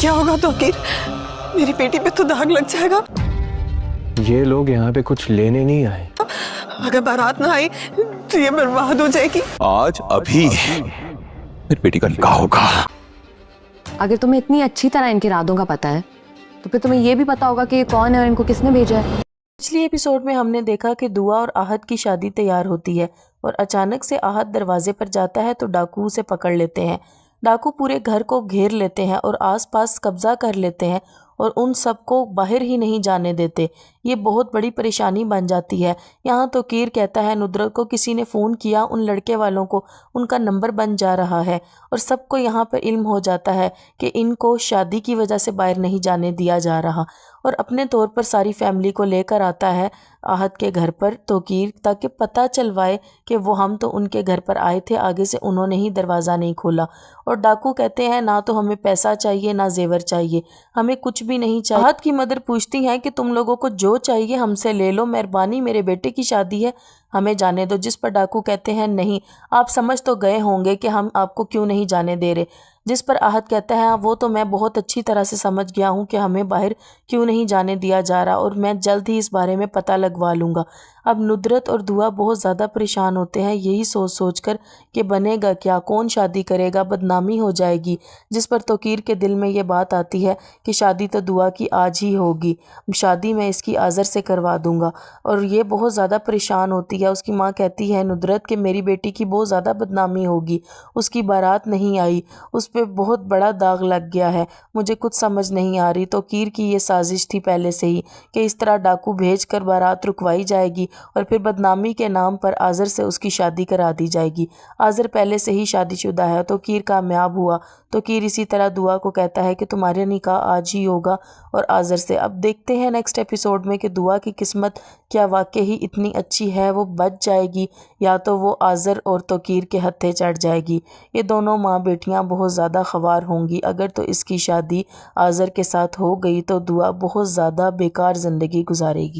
क्या होगा तौकीर? मेरी बेटी पे तो दाग लग जाएगा। ये लोग यहाँ पे कुछ लेने नहीं आए। अगर बारात ना आई तो ये बर्बाद हो जाएगी। आज अभी मेरी बेटी का निकाह होगा। अगर तुम्हें इतनी अच्छी तरह इनके इरादों का पता है तो फिर तुम्हें ये भी पता होगा कि ये कौन है और इनको किसने भेजा है। पिछली एपिसोड में हमने देखा कि दुआ और आहत की शादी तैयार होती है और अचानक से आहत दरवाजे पर जाता है तो डाकू उसे पकड़ लेते हैं। डाकू पूरे घर को घेर लेते हैं और आसपास कब्जा कर लेते हैं और उन सबको बाहर ही नहीं जाने देते। ये बहुत बड़ी परेशानी बन जाती है। यहाँ तो कीर कहता है नुदरत को किसी ने फ़ोन किया, उन लड़के वालों को उनका नंबर बन जा रहा है और सबको यहाँ पर इल्म हो जाता है कि इनको शादी की वजह से बाहर नहीं जाने दिया जा रहा और अपने तौर पर सारी फैमिली को लेकर आता है आहत के घर पर तौकीर, ताकि पता चलवाए कि वो हम तो उनके घर पर आए थे, आगे से उन्होंने ही दरवाज़ा नहीं खोला। और डाकू कहते हैं ना तो हमें पैसा चाहिए ना जेवर चाहिए, हमें कुछ भी नहीं चाहिए। आहत की मदर पूछती हैं कि तुम लोगों को जो चाहिए हमसे ले लो, मेहरबानी मेरे बेटे की शादी है, हमें जाने दो। जिस पर डाकू कहते हैं नहीं, आप समझ तो गए होंगे कि हम आपको क्यों नहीं जाने दे रहे। जिस पर आहत कहता है वो तो मैं बहुत अच्छी तरह से समझ गया हूँ कि हमें बाहर क्यों नहीं जाने दिया जा रहा और मैं जल्द ही इस बारे में पता लगवा लूँगा। अब नुदरत और दुआ बहुत ज़्यादा परेशान होते हैं यही सोच सोच कर कि बनेगा क्या, कौन शादी करेगा, बदनामी हो जाएगी। जिस पर तौकीर के दिल में ये बात आती है कि शादी तो दुआ की आज ही होगी, शादी मैं इसकी आज़र से करवा दूँगा। और ये बहुत ज़्यादा परेशान होती है। उसकी माँ कहती है नुदरत कि मेरी बेटी की बहुत ज़्यादा बदनामी होगी, उसकी बारात नहीं आई, उस पे बहुत बड़ा दाग लग गया है, मुझे कुछ समझ नहीं आ रही। तौकीर की ये साजिश थी पहले से ही कि इस तरह डाकू भेज कर बारात रुकवाई जाएगी और फिर बदनामी के नाम पर आज़र से उसकी शादी करा दी जाएगी। आज़र पहले से ही शादीशुदा है। तौकीर कामयाब हुआ। तौकीर इसी तरह दुआ को कहता है कि तुम्हारा निकाह आज ही होगा और आज़र से। अब देखते हैं नेक्स्ट एपिसोड में कि दुआ की किस्मत क्या वाकई ही इतनी अच्छी है, वो बच जाएगी या तो वो आज़र और तौकीर के हत्थे चढ़ जाएगी। ये दोनों माँ बेटियाँ बहुत ज़्यादा ख्वार होंगी। अगर तो इसकी शादी आज़र के साथ हो गई तो दुआ बहुत ज़्यादा बेकार ज़िंदगी गुजारेगी।